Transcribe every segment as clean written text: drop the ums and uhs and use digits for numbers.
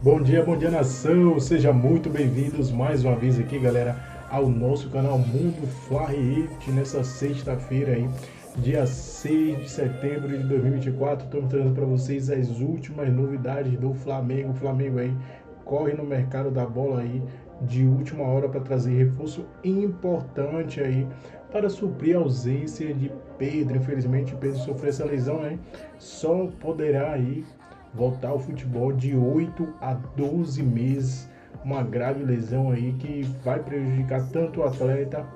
Bom dia nação, sejam muito bem-vindos mais uma vez aqui, galera, ao nosso canal Mundo Fla Hit nessa sexta-feira aí, dia 6 de setembro de 2024. Estamos trazendo para vocês as últimas novidades do Flamengo. O Flamengo aí corre no mercado da bola aí de última hora para trazer reforço importante aí para suprir a ausência de Pedro. Infelizmente, Pedro sofreu essa lesão, né? Só poderá aí voltar ao futebol de 8 a 12 meses, uma grave lesão aí que vai prejudicar tanto o atleta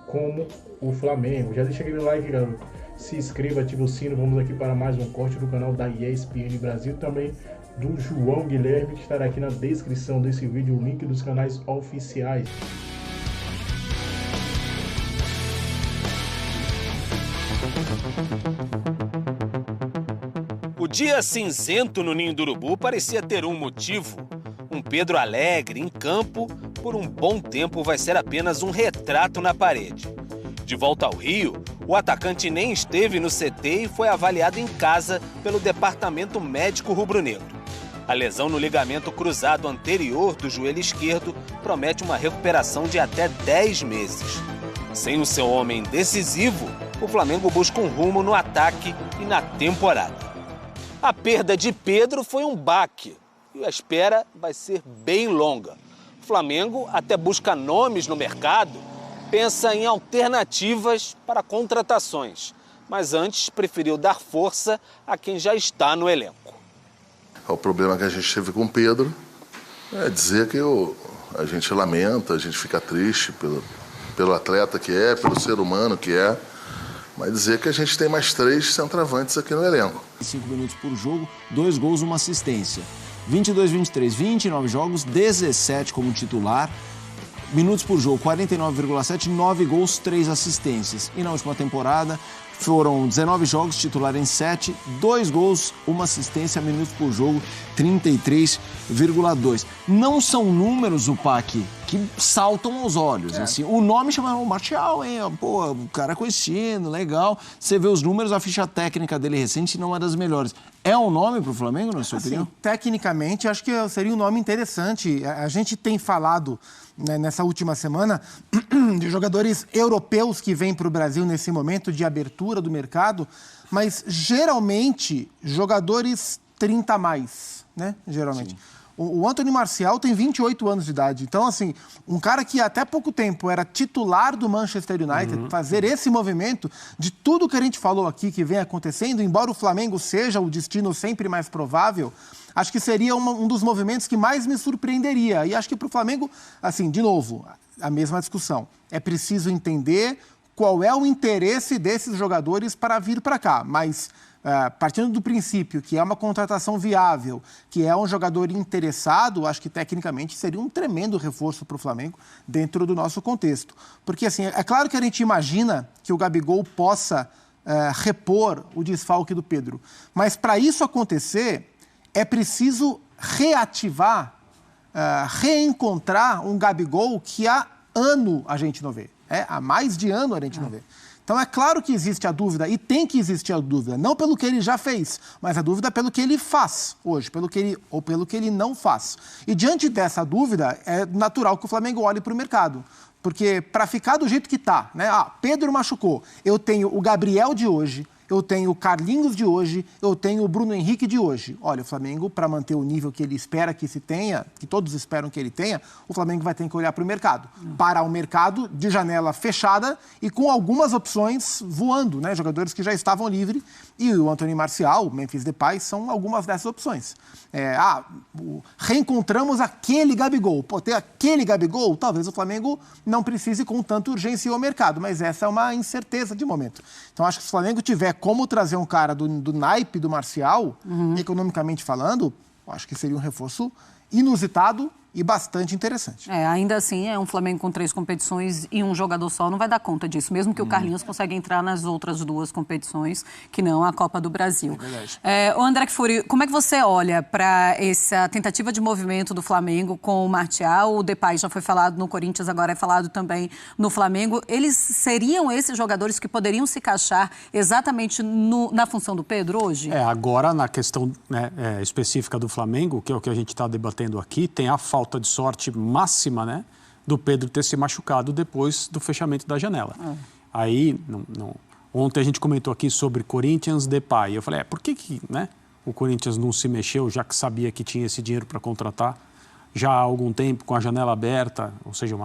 como o Flamengo. Já deixa aquele like, galera, se inscreva, ativa o sino. Vamos aqui para mais um corte do canal da ESPN Brasil, também do João Guilherme, que estará aqui na descrição desse vídeo, o link dos canais oficiais. O dia cinzento no Ninho do Urubu parecia ter um motivo. Um Pedro alegre em campo, por um bom tempo vai ser apenas um retrato na parede. De volta ao Rio, o atacante nem esteve no CT e foi avaliado em casa pelo departamento médico rubro-negro. A lesão no ligamento cruzado anterior do joelho esquerdo promete uma recuperação de até 10 meses. Sem o seu homem decisivo, o Flamengo busca um rumo no ataque e na temporada. A perda de Pedro foi um baque e a espera vai ser bem longa. O Flamengo até busca nomes no mercado, pensa em alternativas para contratações, mas antes preferiu dar força a quem já está no elenco. O problema que a gente teve com o Pedro é dizer que a gente lamenta, a gente fica triste pelo atleta que é, pelo ser humano que é, mas dizer que a gente tem mais 3 centroavantes aqui no elenco. 5 minutos por jogo, 2 gols, 1 assistência. 22, 23, 29 jogos, 17 como titular. Minutos por jogo, 49,7, 9 gols, 3 assistências. E na última temporada foram 19 jogos, titular em 7, 2 gols, 1 assistência, minutos por jogo, 33,2. Não são números, o PAC, que saltam aos olhos. Assim, o nome chama Martial, hein? Pô, o cara conhecido, legal. Você vê os números, a ficha técnica dele recente não é das melhores. É um nome para o Flamengo, na sua opinião? Tecnicamente, acho que seria um nome interessante. A gente tem falado, né, nessa última semana de jogadores europeus que vêm para o Brasil nesse momento de abertura do mercado, mas geralmente jogadores 30 a mais, né? Geralmente. Sim. O Anthony Martial tem 28 anos de idade. Então, assim, um cara que até pouco tempo era titular do Manchester United, fazer esse movimento de tudo que a gente falou aqui que vem acontecendo, embora o Flamengo seja o destino sempre mais provável, acho que seria um dos movimentos que mais me surpreenderia. E acho que para o Flamengo, assim, de novo, a mesma discussão. É preciso entender qual é o interesse desses jogadores para vir para cá, mas partindo do princípio que é uma contratação viável, que é um jogador interessado, acho que tecnicamente seria um tremendo reforço para o Flamengo dentro do nosso contexto. Porque, assim, é claro que a gente imagina que o Gabigol possa repor o desfalque do Pedro, mas para isso acontecer, é preciso reativar, reencontrar um Gabigol que há ano a gente não vê. Há mais de ano a gente não vê. Então, é claro que existe a dúvida, e tem que existir a dúvida, não pelo que ele já fez, mas a dúvida pelo que ele faz hoje, pelo que ele não faz. E diante dessa dúvida, é natural que o Flamengo olhe para o mercado. Porque para ficar do jeito que está, né? Pedro machucou, eu tenho o Gabriel de hoje, eu tenho o Carlinhos de hoje, eu tenho o Bruno Henrique de hoje. Olha, o Flamengo, para manter o nível que ele espera que se tenha, que todos esperam que ele tenha, o Flamengo vai ter que olhar para o mercado. Para o mercado de janela fechada e com algumas opções voando, né? Jogadores que já estavam livres. E o Anthony Martial, o Memphis Depay, são algumas dessas opções. Reencontramos aquele Gabigol. Pô, ter aquele Gabigol, talvez o Flamengo não precise com tanta urgência ir ao mercado, mas essa é uma incerteza de momento. Então, acho que se o Flamengo tiver como trazer um cara do naipe do Martial, economicamente falando, acho que seria um reforço inusitado e bastante interessante. Ainda assim, é um Flamengo com 3 competições e um jogador só não vai dar conta disso, mesmo que o Carlinhos consiga entrar nas outras 2 competições, que não a Copa do Brasil. O André Kfouri, como é que você olha para essa tentativa de movimento do Flamengo com o Martial? O Depay já foi falado no Corinthians, agora é falado também no Flamengo. Eles seriam esses jogadores que poderiam se encaixar exatamente na função do Pedro hoje? Agora, na questão específica do Flamengo, que é o que a gente está debatendo aqui, tem a falta de sorte máxima, né, do Pedro ter se machucado depois do fechamento da janela. Aí, ontem a gente comentou aqui sobre Corinthians, Depay. Eu falei, por que né, o Corinthians não se mexeu, já que sabia que tinha esse dinheiro para contratar já há algum tempo, com a janela aberta, ou seja,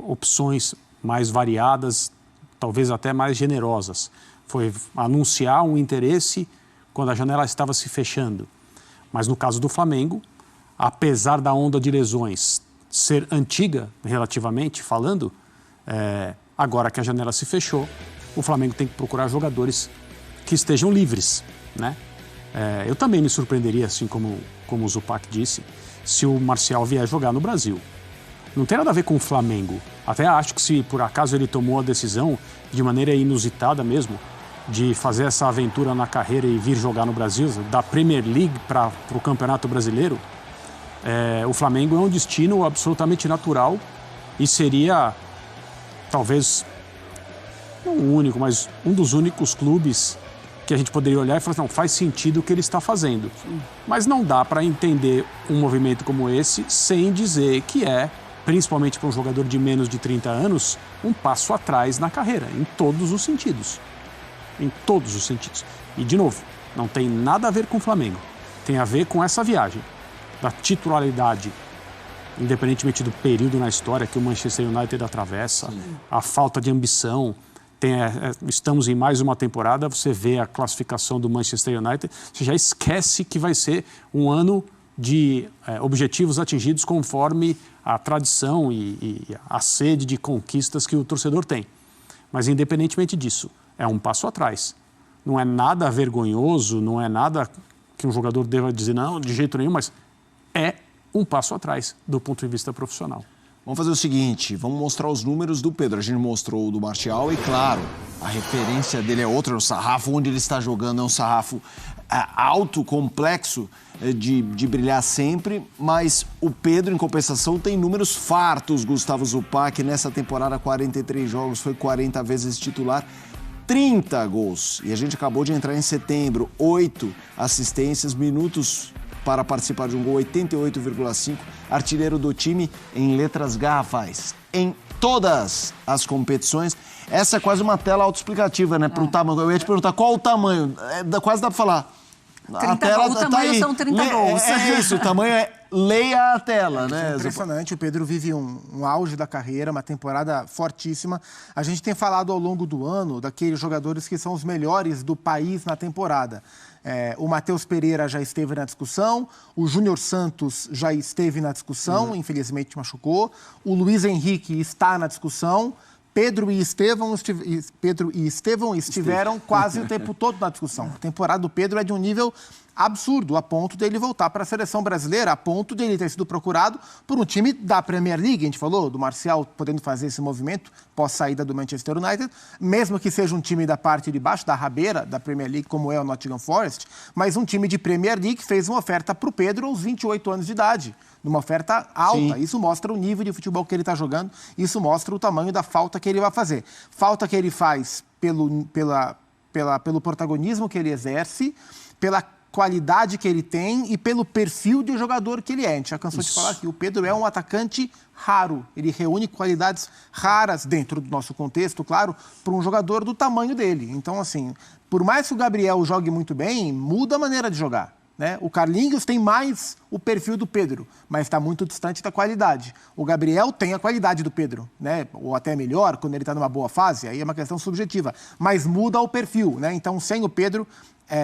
opções mais variadas, talvez até mais generosas. Foi anunciar um interesse quando a janela estava se fechando. Mas no caso do Flamengo, apesar da onda de lesões ser antiga, relativamente falando, agora que a janela se fechou, o Flamengo tem que procurar jogadores que estejam livres, né? Eu também me surpreenderia, assim como o Zupac disse, se o Martial vier jogar no Brasil. Não tem nada a ver com o Flamengo. Até acho que se por acaso ele tomou a decisão, de maneira inusitada mesmo, de fazer essa aventura na carreira e vir jogar no Brasil, da Premier League para o Campeonato Brasileiro, o Flamengo é um destino absolutamente natural e seria, talvez, não o único, mas um dos únicos clubes que a gente poderia olhar e falar assim, não, faz sentido o que ele está fazendo. Mas não dá para entender um movimento como esse sem dizer que principalmente para um jogador de menos de 30 anos, um passo atrás na carreira, em todos os sentidos. Em todos os sentidos. E, de novo, não tem nada a ver com o Flamengo. Tem a ver com essa viagem, da titularidade, independentemente do período na história que o Manchester United atravessa, a falta de ambição. Estamos em mais uma temporada, você vê a classificação do Manchester United, você já esquece que vai ser um ano de objetivos atingidos conforme a tradição e a sede de conquistas que o torcedor tem. Mas, independentemente disso, é um passo atrás. Não é nada vergonhoso, não é nada que um jogador deva dizer, não, de jeito nenhum, mas é um passo atrás do ponto de vista profissional. Vamos fazer o seguinte, vamos mostrar os números do Pedro. A gente mostrou o do Martial e, claro, a referência dele é outra. O sarrafo onde ele está jogando é um sarrafo alto, complexo, de brilhar sempre. Mas o Pedro, em compensação, tem números fartos. Gustavo Zupac, nessa temporada, 43 jogos, foi 40 vezes titular. 30 gols. E a gente acabou de entrar em setembro. 8 assistências, minutos para participar de um gol, 88,5. Artilheiro do time em letras garrafais. Em todas as competições. Essa é quase uma tela autoexplicativa, né? Para o tamanho. Eu ia te perguntar qual o tamanho. Quase dá para falar. A tela o tamanho aí. São 30 gols. É isso, o tamanho leia a tela, né? É impressionante, o Pedro vive um auge da carreira, uma temporada fortíssima. A gente tem falado ao longo do ano daqueles jogadores que são os melhores do país na temporada. O Matheus Pereira já esteve na discussão, o Júnior Santos já esteve na discussão, infelizmente machucou, o Luiz Henrique está na discussão, Pedro e Estevão estiveram quase o tempo todo na discussão. A temporada do Pedro é de um nível absurdo, a ponto dele voltar para a seleção brasileira, a ponto dele ter sido procurado por um time da Premier League. A gente falou do Martial podendo fazer esse movimento pós-saída do Manchester United, mesmo que seja um time da parte de baixo, da rabeira da Premier League, como é o Nottingham Forest, mas um time de Premier League fez uma oferta para o Pedro aos 28 anos de idade, numa oferta alta. Sim. Isso mostra o nível de futebol que ele está jogando, isso mostra o tamanho da falta que ele vai fazer. Falta que ele faz pelo protagonismo que ele exerce, pela qualidade que ele tem e pelo perfil de jogador que ele é. A gente já cansou de falar aqui, o Pedro é um atacante raro. Ele reúne qualidades raras dentro do nosso contexto, claro, para um jogador do tamanho dele. Então, assim, por mais que o Gabriel jogue muito bem, muda a maneira de jogar, né? O Carlinhos tem mais o perfil do Pedro, mas está muito distante da qualidade. O Gabriel tem a qualidade do Pedro, né? Ou até melhor, quando ele está numa boa fase, aí é uma questão subjetiva. Mas muda o perfil, né? Então, sem o Pedro,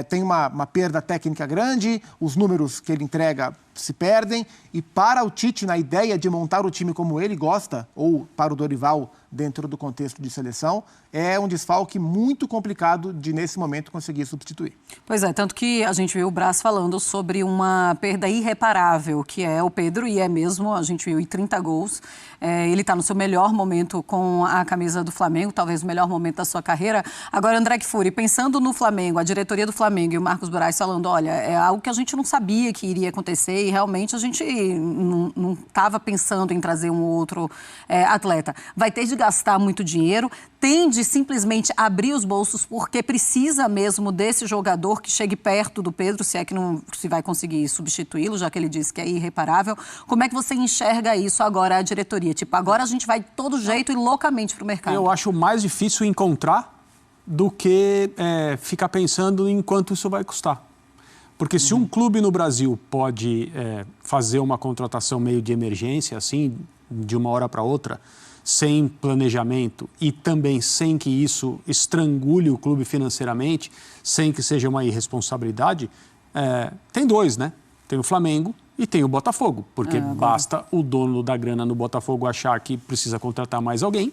tem uma perda técnica grande, os números que ele entrega se perdem, e para o Tite, na ideia de montar o time como ele gosta, ou para o Dorival, dentro do contexto de seleção, é um desfalque muito complicado de, nesse momento, conseguir substituir. Pois é, tanto que a gente viu o Braz falando sobre uma perda irreparável, que é o Pedro, e é mesmo, a gente viu, 30 gols. Ele está no seu melhor momento com a camisa do Flamengo, talvez o melhor momento da sua carreira. Agora, André Kfouri, pensando no Flamengo, a diretoria do Flamengo e o Marcos Braz falando, olha, é algo que a gente não sabia que iria acontecer e realmente a gente não estava pensando em trazer um outro atleta. Vai ter de gastar muito dinheiro, tem de simplesmente abrir os bolsos porque precisa mesmo desse jogador que chegue perto do Pedro, se é que não se vai conseguir substituí-lo, já que ele disse que é irreparável. Como é que você enxerga isso agora, a diretoria? Tipo, agora a gente vai de todo jeito e loucamente para o mercado. Eu acho mais difícil encontrar do que ficar pensando em quanto isso vai custar. Porque se um clube no Brasil pode fazer uma contratação meio de emergência, assim, de uma hora para outra, sem planejamento e também sem que isso estrangule o clube financeiramente, sem que seja uma irresponsabilidade, tem dois, né? Tem o Flamengo e tem o Botafogo, porque basta o dono da grana no Botafogo achar que precisa contratar mais alguém,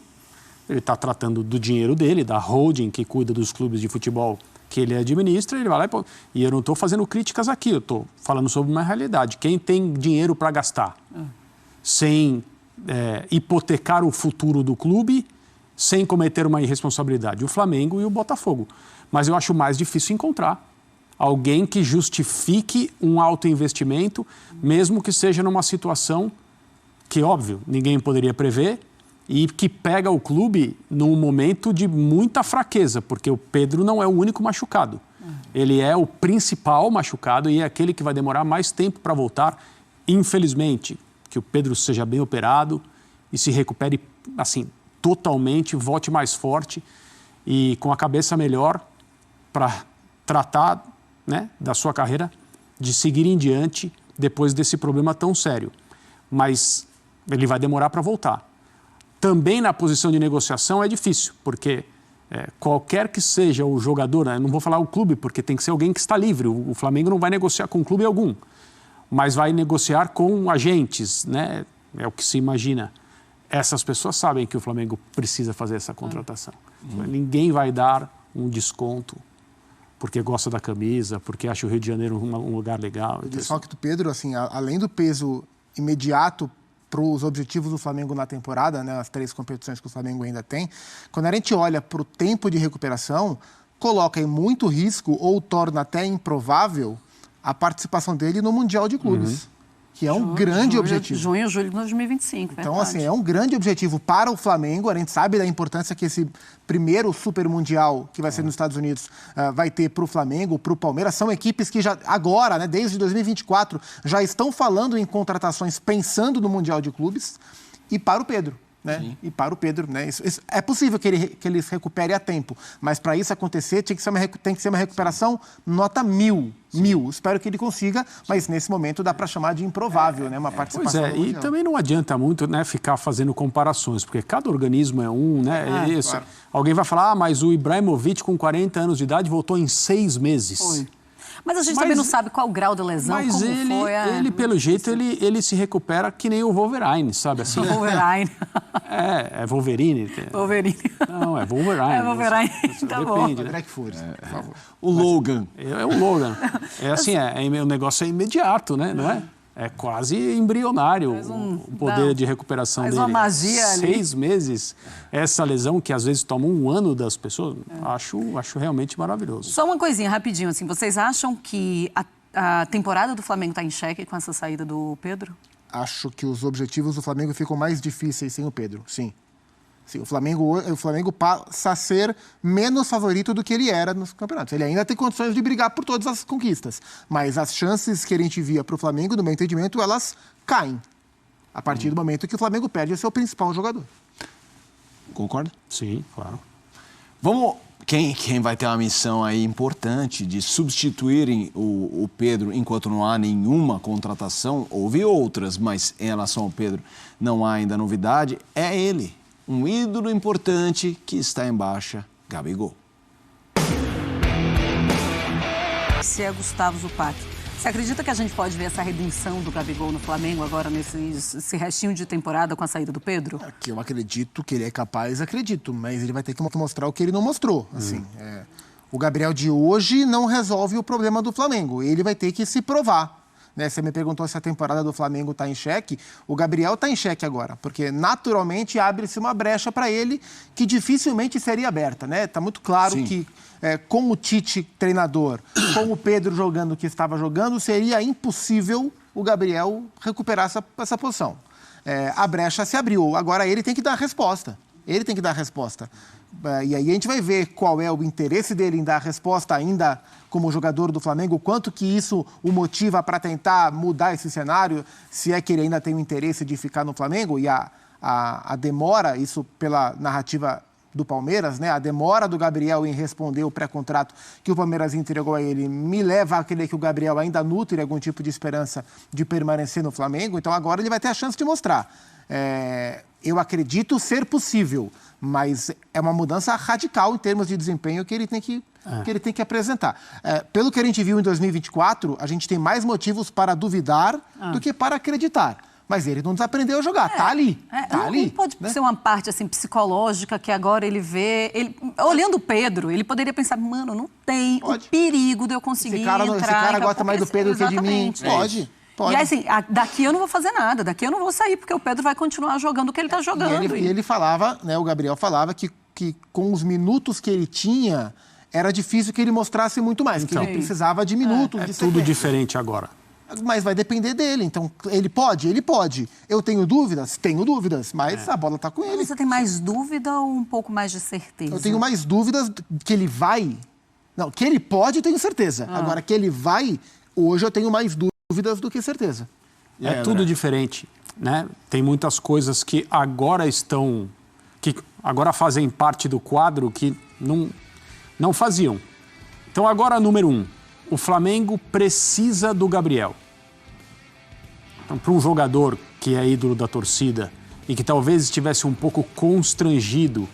ele está tratando do dinheiro dele, da holding que cuida dos clubes de futebol que ele administra, ele vai lá e eu não estou fazendo críticas aqui, eu estou falando sobre uma realidade. Quem tem dinheiro para gastar sem hipotecar o futuro do clube, sem cometer uma irresponsabilidade? O Flamengo e o Botafogo. Mas eu acho mais difícil encontrar alguém que justifique um alto investimento, mesmo que seja numa situação que, óbvio, ninguém poderia prever, e que pega o clube num momento de muita fraqueza, porque o Pedro não é o único machucado. Ele é o principal machucado e é aquele que vai demorar mais tempo para voltar. Infelizmente, que o Pedro seja bem operado e se recupere assim, totalmente, volte mais forte e com a cabeça melhor para tratar, né, da sua carreira, de seguir em diante depois desse problema tão sério. Mas ele vai demorar para voltar. Também na posição de negociação é difícil, porque qualquer que seja o jogador, né, não vou falar o clube, porque tem que ser alguém que está livre. O Flamengo não vai negociar com clube algum, mas vai negociar com agentes, né? É o que se imagina. Essas pessoas sabem que o Flamengo precisa fazer essa contratação. Ninguém vai dar um desconto porque gosta da camisa, porque acha o Rio de Janeiro um lugar legal. O desfalque do Pedro, assim, além do peso imediato para os objetivos do Flamengo na temporada, né, as 3 competições que o Flamengo ainda tem, quando a gente olha para o tempo de recuperação, coloca em muito risco ou torna até improvável a participação dele no Mundial de Clubes, que é um grande objetivo. Julho de 2025, então, assim, é um grande objetivo para o Flamengo. A gente sabe da importância que esse primeiro Super Mundial, que vai ser nos Estados Unidos, vai ter para o Flamengo, para o Palmeiras. São equipes que já, agora, né, desde 2024, já estão falando em contratações pensando no Mundial de Clubes. E para o Pedro. Né? E para o Pedro, né? Isso é possível que ele se recupere a tempo, mas para isso acontecer tem que ser uma recuperação nota 1000. Espero que ele consiga, mas nesse momento dá para chamar de improvável, né? Uma participação. Pois e também não adianta muito, né, ficar fazendo comparações, porque cada organismo é um, né? Claro. Alguém vai falar, mas o Ibrahimovic com 40 anos de idade voltou em 6 meses. Foi. Mas a gente também não sabe qual o grau da lesão, mas como foi. Ele, pelo jeito, ele se recupera que nem o Wolverine, sabe assim? Wolverine. É Wolverine. Wolverine. Não, é Wolverine. É Wolverine, tá depende, bom. André Kfouri, por favor. O Logan. É o Logan. É assim, o negócio é imediato, né? Não é? É quase embrionário o poder de recuperação dele. Faz uma magia ali. 6 meses, essa lesão que às vezes toma 1 ano das pessoas, acho realmente maravilhoso. Só uma coisinha, rapidinho, assim, vocês acham que a temporada do Flamengo está em xeque com essa saída do Pedro? Acho que os objetivos do Flamengo ficam mais difíceis sem o Pedro, sim. Sim, o Flamengo passa a ser menos favorito do que ele era nos campeonatos. Ele ainda tem condições de brigar por todas as conquistas, mas as chances que a gente via para o Flamengo, no meu entendimento, elas caem a partir do momento que o Flamengo perde o seu principal jogador. Concorda? Sim, claro. Vamos... Quem vai ter uma missão aí importante de substituírem o Pedro enquanto não há nenhuma contratação, houve outras, mas em relação ao Pedro não há ainda novidade, é ele. Um ídolo importante que está em baixa, Gabigol. é Gustavo Zupac. Você acredita que a gente pode ver essa redenção do Gabigol no Flamengo agora nesse restinho de temporada com a saída do Pedro? Que eu acredito que ele é capaz, acredito, mas ele vai ter que mostrar o que ele não mostrou. Assim, o Gabriel de hoje não resolve o problema do Flamengo, ele vai ter que se provar. Né? Você me perguntou se a temporada do Flamengo está em xeque. O Gabriel está em xeque agora, porque naturalmente abre-se uma brecha para ele que dificilmente seria aberta. Né? Está muito claro que com o Tite treinador, com o Pedro jogando o que estava jogando, seria impossível o Gabriel recuperar essa posição. A brecha se abriu, agora ele tem que dar a resposta. Ele tem que dar a resposta. E aí a gente vai ver qual é o interesse dele em dar a resposta ainda como jogador do Flamengo, quanto que isso o motiva para tentar mudar esse cenário, se é que ele ainda tem o interesse de ficar no Flamengo. E a demora, isso pela narrativa do Palmeiras, né? A demora do Gabriel em responder o pré-contrato que o Palmeiras entregou a ele me leva a crer que o Gabriel ainda nutre algum tipo de esperança de permanecer no Flamengo. Então agora ele vai ter a chance de mostrar. Eu acredito ser possível, mas é uma mudança radical em termos de desempenho que ele tem que apresentar. Pelo que a gente viu em 2024, a gente tem mais motivos para duvidar do que para acreditar. Mas ele não desaprendeu a jogar, tá ali. Tá ali. Pode ser uma parte assim, psicológica que agora ele vê... olhando o Pedro, ele poderia pensar, mano, não tem o perigo de eu conseguir entrar... Esse cara gosta mais do Pedro que de mim. Pode. E aí, assim, daqui eu não vou fazer nada, daqui eu não vou sair, porque o Pedro vai continuar jogando o que ele está jogando. E ele falava, né, o Gabriel falava que com os minutos que ele tinha, era difícil que ele mostrasse muito mais, que ele precisava de minutos. É tudo diferente agora. Mas vai depender dele, então ele pode. Eu tenho dúvidas, mas a bola está com ele. Você tem mais dúvida ou um pouco mais de certeza? Eu tenho mais dúvidas que ele vai... Não, que ele pode, eu tenho certeza. Agora, que ele vai, hoje eu tenho mais dúvidas do que certeza. É tudo diferente, né? Tem muitas coisas que agora fazem parte do quadro que não faziam. Então agora, número 1, o Flamengo precisa do Gabriel. Então, para um jogador que é ídolo da torcida e que talvez estivesse um pouco constrangido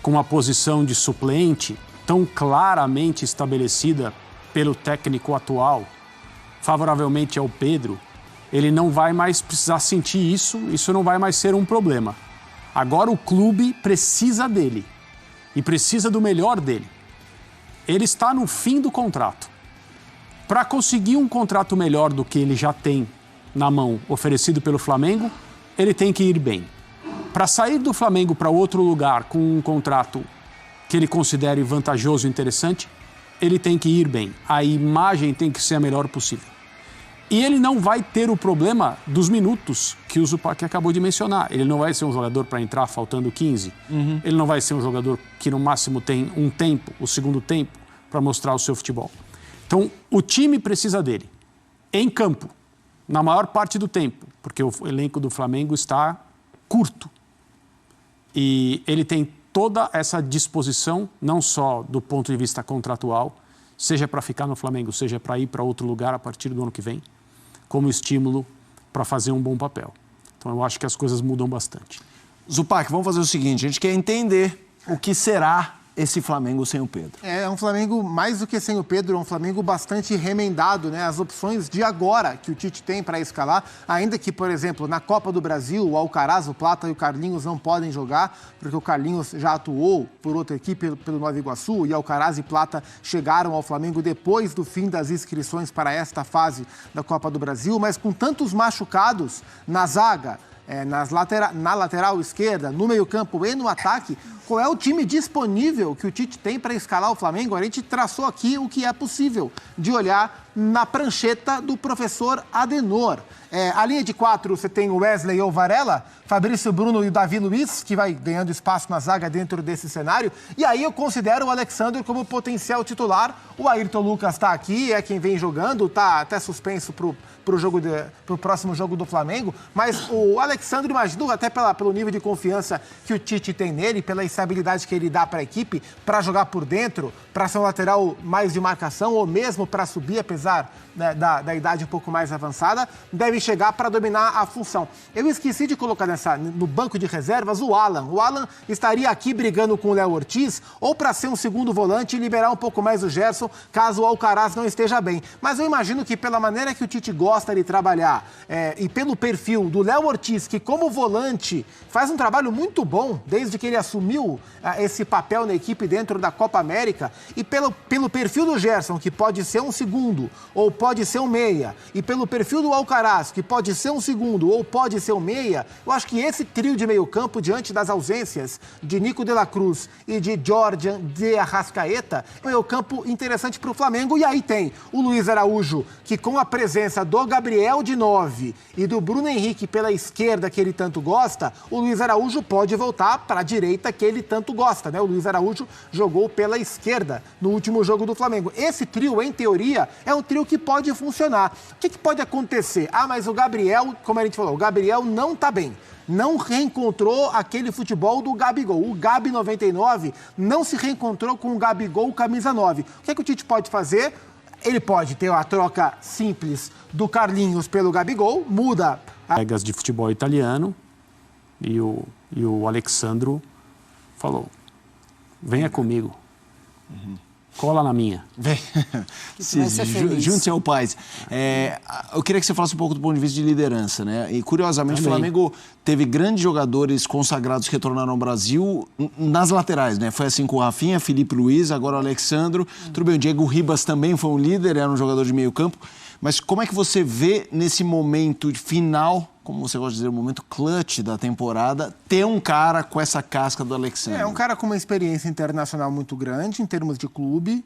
com a posição de suplente tão claramente estabelecida pelo técnico atual, favoravelmente ao Pedro, ele não vai mais precisar sentir isso não vai mais ser um problema. Agora o clube precisa dele e precisa do melhor dele. Ele está no fim do contrato. Para conseguir um contrato melhor do que ele já tem na mão, oferecido pelo Flamengo, ele tem que ir bem. Para sair do Flamengo para outro lugar com um contrato que ele considere vantajoso e interessante, ele tem que ir bem. A imagem tem que ser a melhor possível. E ele não vai ter o problema dos minutos que o Zupac acabou de mencionar. Ele não vai ser um jogador para entrar faltando 15. Ele não vai ser um jogador que no máximo tem um tempo, o segundo tempo, para mostrar o seu futebol. Então, o time precisa dele. Em campo, na maior parte do tempo, porque o elenco do Flamengo está curto. E ele tem toda essa disposição, não só do ponto de vista contratual, seja para ficar no Flamengo, seja para ir para outro lugar a partir do ano que vem, como estímulo para fazer um bom papel. Então, eu acho que as coisas mudam bastante. Zupac, vamos fazer o seguinte, a gente quer entender o que será esse Flamengo sem o Pedro. É um Flamengo, mais do que sem o Pedro, é um Flamengo bastante remendado, né? As opções de agora que o Tite tem para escalar, ainda que, por exemplo, na Copa do Brasil, o Alcaraz, o Plata e o Carlinhos não podem jogar, porque o Carlinhos já atuou por outra equipe, pelo Nova Iguaçu, e Alcaraz e Plata chegaram ao Flamengo depois do fim das inscrições para esta fase da Copa do Brasil, mas com tantos machucados na zaga, na lateral esquerda, no meio-campo e no ataque, qual é o time disponível que o Tite tem para escalar o Flamengo? A gente traçou aqui o que é possível de olhar na prancheta do professor Adenor. A linha de 4, você tem o Wesley ou Varela, Fabrício Bruno e o Davi Luiz, que vai ganhando espaço na zaga dentro desse cenário. E aí eu considero o Alexandre como potencial titular. O Ayrton Lucas está aqui, é quem vem jogando, está até suspenso para o próximo jogo do Flamengo, mas o Alexandre, imagino, até pelo nível de confiança que o Tite tem nele, pela estabilidade que ele dá para a equipe, para jogar por dentro, para ser um lateral mais de marcação, ou mesmo para subir, apesar apesar, né, da idade um pouco mais avançada, deve chegar para dominar a função. Eu esqueci de colocar no banco de reservas o Alan. O Alan estaria aqui brigando com o Léo Ortiz, ou para ser um segundo volante e liberar um pouco mais o Gerson, caso o Alcaraz não esteja bem. Mas eu imagino que pela maneira que o Tite gosta de trabalhar e pelo perfil do Léo Ortiz, que como volante faz um trabalho muito bom desde que ele assumiu esse papel na equipe dentro da Copa América, e pelo perfil do Gerson, que pode ser um segundo ou pode ser um meia, e pelo perfil do Alcaraz, que pode ser um segundo ou pode ser um meia, eu acho que esse trio de meio campo, diante das ausências de Nico de la Cruz e de Jorge de Arrascaeta, é um meio campo interessante para o Flamengo. E aí tem o Luiz Araújo, que com a presença do Gabriel de 9 e do Bruno Henrique pela esquerda, que ele tanto gosta, o Luiz Araújo pode voltar para a direita, que ele tanto gosta, né? O Luiz Araújo jogou pela esquerda no último jogo do Flamengo. Esse trio, em teoria, é um trio que pode funcionar. O que pode acontecer? Mas o Gabriel, como a gente falou, o Gabriel não está bem. Não reencontrou aquele futebol do Gabigol. O Gabi 99 não se reencontrou com o Gabigol camisa 9. O que o Tite pode fazer? Ele pode ter a troca simples do Carlinhos pelo Gabigol, muda... Colegas de futebol italiano, e o Alexandro falou, venha comigo, cola na minha. Vem. Junte-se ao pai. Eu queria que você falasse um pouco do ponto de vista de liderança, né? E curiosamente também. O Flamengo teve grandes jogadores consagrados que retornaram ao Brasil nas laterais, né? Foi assim com o Rafinha, Felipe Luiz, agora o Alexandro. Tudo bem, o Diego Ribas também foi um líder, era um jogador de meio campo. Mas como é que você vê nesse momento final, como você gosta de dizer, o momento clutch da temporada, ter um cara com essa casca do Alexandre? É um cara com uma experiência internacional muito grande em termos de clube.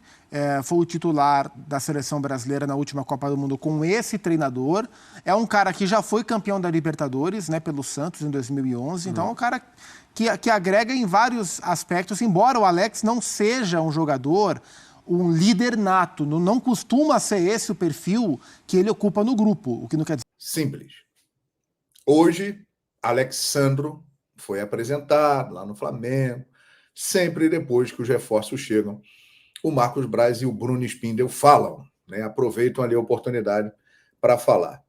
Foi o titular da seleção brasileira na última Copa do Mundo com esse treinador. É um cara que já foi campeão da Libertadores, né, pelo Santos em 2011. Então é um cara que agrega em vários aspectos, embora o Alex não seja um jogador, um líder nato. Não costuma ser esse o perfil que ele ocupa no grupo, o que não quer dizer... Simples. Hoje, Alexandro foi apresentado lá no Flamengo, sempre depois que os reforços chegam. O Marcos Braz e o Bruno Spindel falam, né? Aproveitam ali a oportunidade para falar.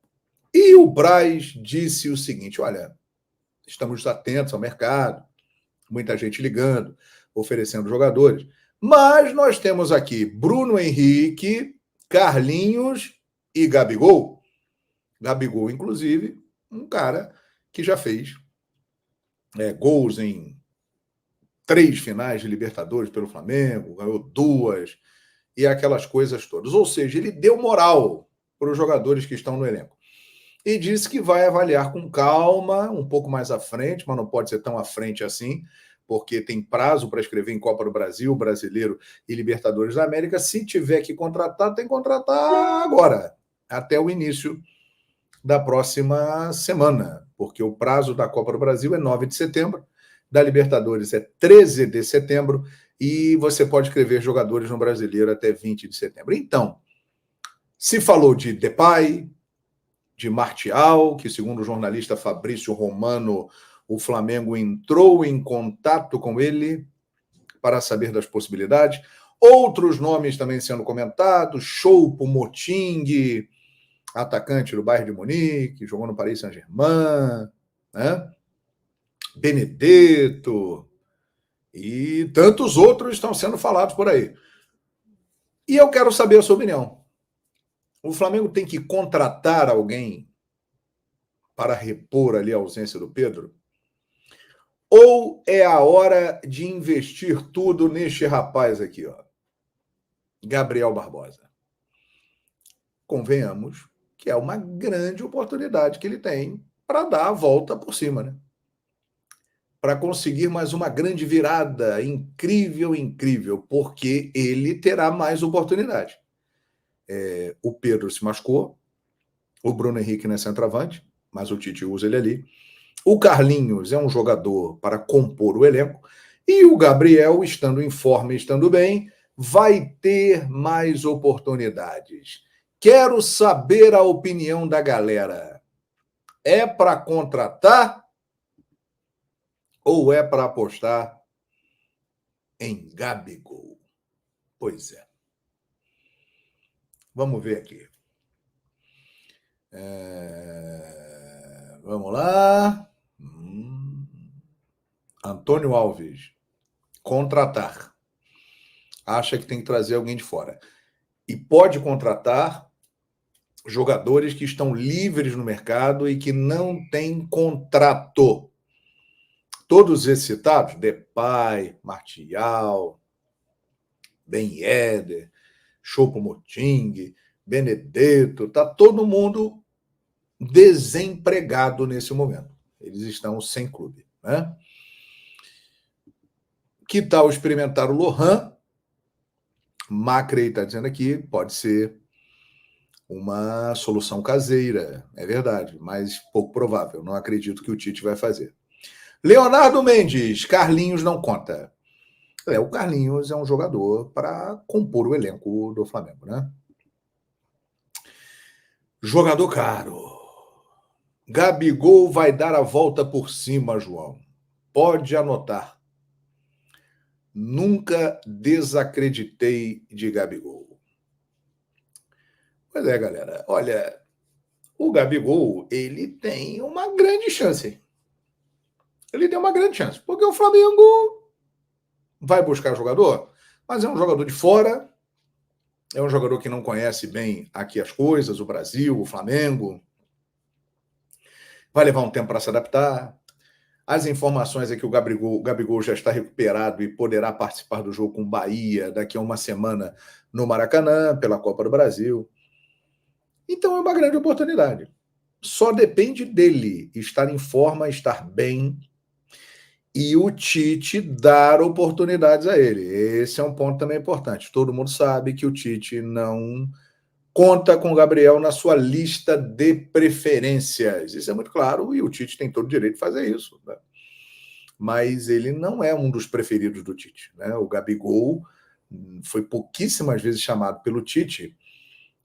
E o Braz disse o seguinte, olha, estamos atentos ao mercado, muita gente ligando, oferecendo jogadores, mas nós temos aqui Bruno Henrique, Carlinhos e Gabigol. Gabigol, inclusive, um cara que já fez gols em 3 finais de Libertadores pelo Flamengo, ganhou 2 e aquelas coisas todas. Ou seja, ele deu moral para os jogadores que estão no elenco. E disse que vai avaliar com calma, um pouco mais à frente, mas não pode ser tão à frente assim, porque tem prazo para escrever em Copa do Brasil, Brasileiro e Libertadores da América. Se tiver que contratar, tem que contratar agora, até o início da próxima semana, porque o prazo da Copa do Brasil é 9 de setembro, da Libertadores é 13 de setembro, e você pode escrever jogadores no Brasileiro até 20 de setembro. Então, se falou de Depay, de Martial, que segundo o jornalista Fabrício Romano, o Flamengo entrou em contato com ele para saber das possibilidades. Outros nomes também sendo comentados, Choupo-Moting, atacante do Bayern de Munique, jogou no Paris Saint-Germain, né? Benedetto e tantos outros estão sendo falados por aí. E eu quero saber a sua opinião. O Flamengo tem que contratar alguém para repor ali a ausência do Pedro? Ou é a hora de investir tudo neste rapaz aqui, ó, Gabriel Barbosa? Convenhamos que é uma grande oportunidade que ele tem para dar a volta por cima, né? Para conseguir mais uma grande virada incrível, porque ele terá mais oportunidade. O Pedro se machucou, o Bruno Henrique não é centroavante, mas o Tite usa ele ali. O Carlinhos é um jogador para compor o elenco, e o Gabriel, estando em forma e estando bem, vai ter mais oportunidades. Quero saber a opinião da galera. É para contratar ou é para apostar em Gabigol? Pois é. Vamos ver aqui. Vamos lá. Antônio Alves. Contratar. Acha que tem que trazer alguém de fora. E pode contratar jogadores que estão livres no mercado e que não têm contrato. Todos esses citados, Depay, Martial, Ben Yedder, Choupo-Moting, Benedetto, está todo mundo desempregado nesse momento. Eles estão sem clube, né? Que tal experimentar o Lohan? Macri está dizendo aqui, pode ser uma solução caseira, é verdade, mas pouco provável. Não acredito que o Tite vai fazer. Leonardo Mendes, Carlinhos não conta. O Carlinhos é um jogador para compor o elenco do Flamengo, né? Jogador caro. Gabigol vai dar a volta por cima, João. Pode anotar. Nunca desacreditei de Gabigol. Pois é, galera. Olha, o Gabigol, ele tem uma grande chance. Ele tem uma grande chance. Porque o Flamengo vai buscar jogador, mas é um jogador de fora, é um jogador que não conhece bem aqui as coisas, o Brasil, o Flamengo. Vai levar um tempo para se adaptar. As informações é que o Gabigol já está recuperado e poderá participar do jogo com o Bahia daqui a uma semana no Maracanã, pela Copa do Brasil. Então é uma grande oportunidade. Só depende dele estar em forma, estar bem e o Tite dar oportunidades a ele. Esse é um ponto também importante. Todo mundo sabe que o Tite não conta com o Gabriel na sua lista de preferências. Isso é muito claro e o Tite tem todo o direito de fazer isso, né? Mas ele não é um dos preferidos do Tite, né? O Gabigol foi pouquíssimas vezes chamado pelo Tite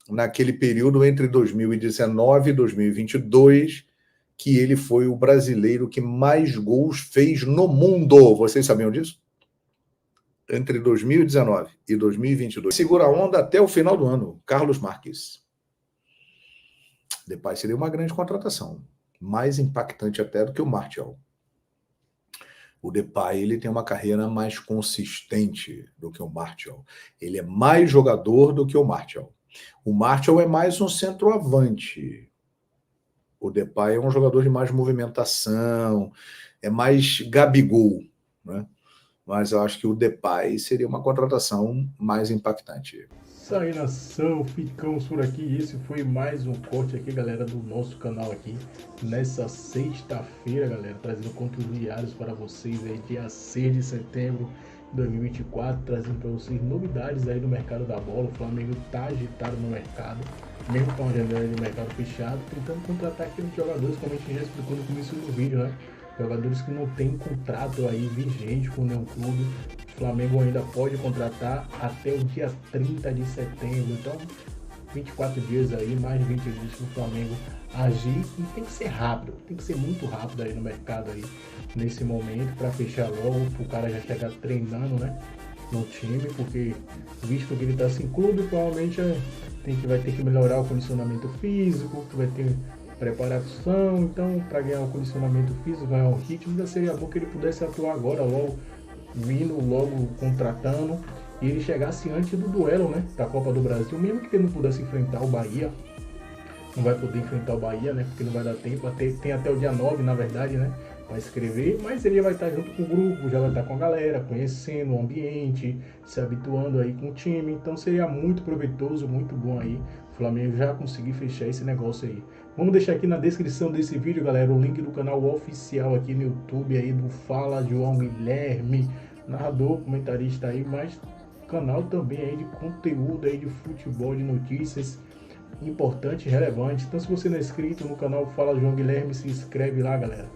naquele período entre 2019 e 2022, que ele foi o brasileiro que mais gols fez no mundo. Vocês sabiam disso? Entre 2019 e 2022. Segura a onda até o final do ano. Carlos Marques. Depay seria uma grande contratação. Mais impactante até do que o Martial. O Depay, ele tem uma carreira mais consistente do que o Martial. Ele é mais jogador do que o Martial. O Martial é mais um centroavante. O Depay é um jogador de mais movimentação, é mais Gabigol, né? Mas eu acho que o Depay seria uma contratação mais impactante. Isso aí, nação, ficamos por aqui. Esse foi mais um corte aqui, galera, do nosso canal aqui, nessa sexta-feira, galera, trazendo conteúdos diários para vocês aí, dia 6 de setembro de 2024, trazendo para vocês novidades aí do mercado da bola. O Flamengo tá agitado no mercado, mesmo com a janela de mercado fechado, tentando contratar aqueles jogadores, como a gente já explicou no começo do vídeo, né? Jogadores que não tem contrato aí vigente com nenhum clube. O Flamengo ainda pode contratar até o dia 30 de setembro. Então, 24 dias aí, mais de 20 dias para o Flamengo agir. E tem que ser rápido, tem que ser muito rápido aí no mercado aí, nesse momento, para fechar logo, para o cara já chegar treinando, né, no time, porque visto que ele está sem clube, provavelmente vai ter que melhorar o condicionamento físico, que vai ter preparação. Então, para ganhar o condicionamento físico, ganhar o ritmo, ainda seria bom que ele pudesse atuar agora, logo vindo, logo contratando, e ele chegasse antes do duelo, né, da Copa do Brasil, mesmo que ele não pudesse enfrentar o Bahia. Não vai poder enfrentar o Bahia, né, porque não vai dar tempo, tem até o dia 9, na verdade, né, para escrever, mas ele vai estar junto com o grupo, já vai estar com a galera, conhecendo o ambiente, se habituando aí com o time. Então seria muito proveitoso, muito bom aí o Flamengo já conseguir fechar esse negócio aí. Vamos deixar aqui na descrição desse vídeo, galera, o link do canal oficial aqui no YouTube aí do Fala João Guilherme, narrador, comentarista aí, mas canal também aí de conteúdo aí de futebol, de notícias importantes e relevantes. Então, se você não é inscrito no canal Fala João Guilherme, se inscreve lá, galera.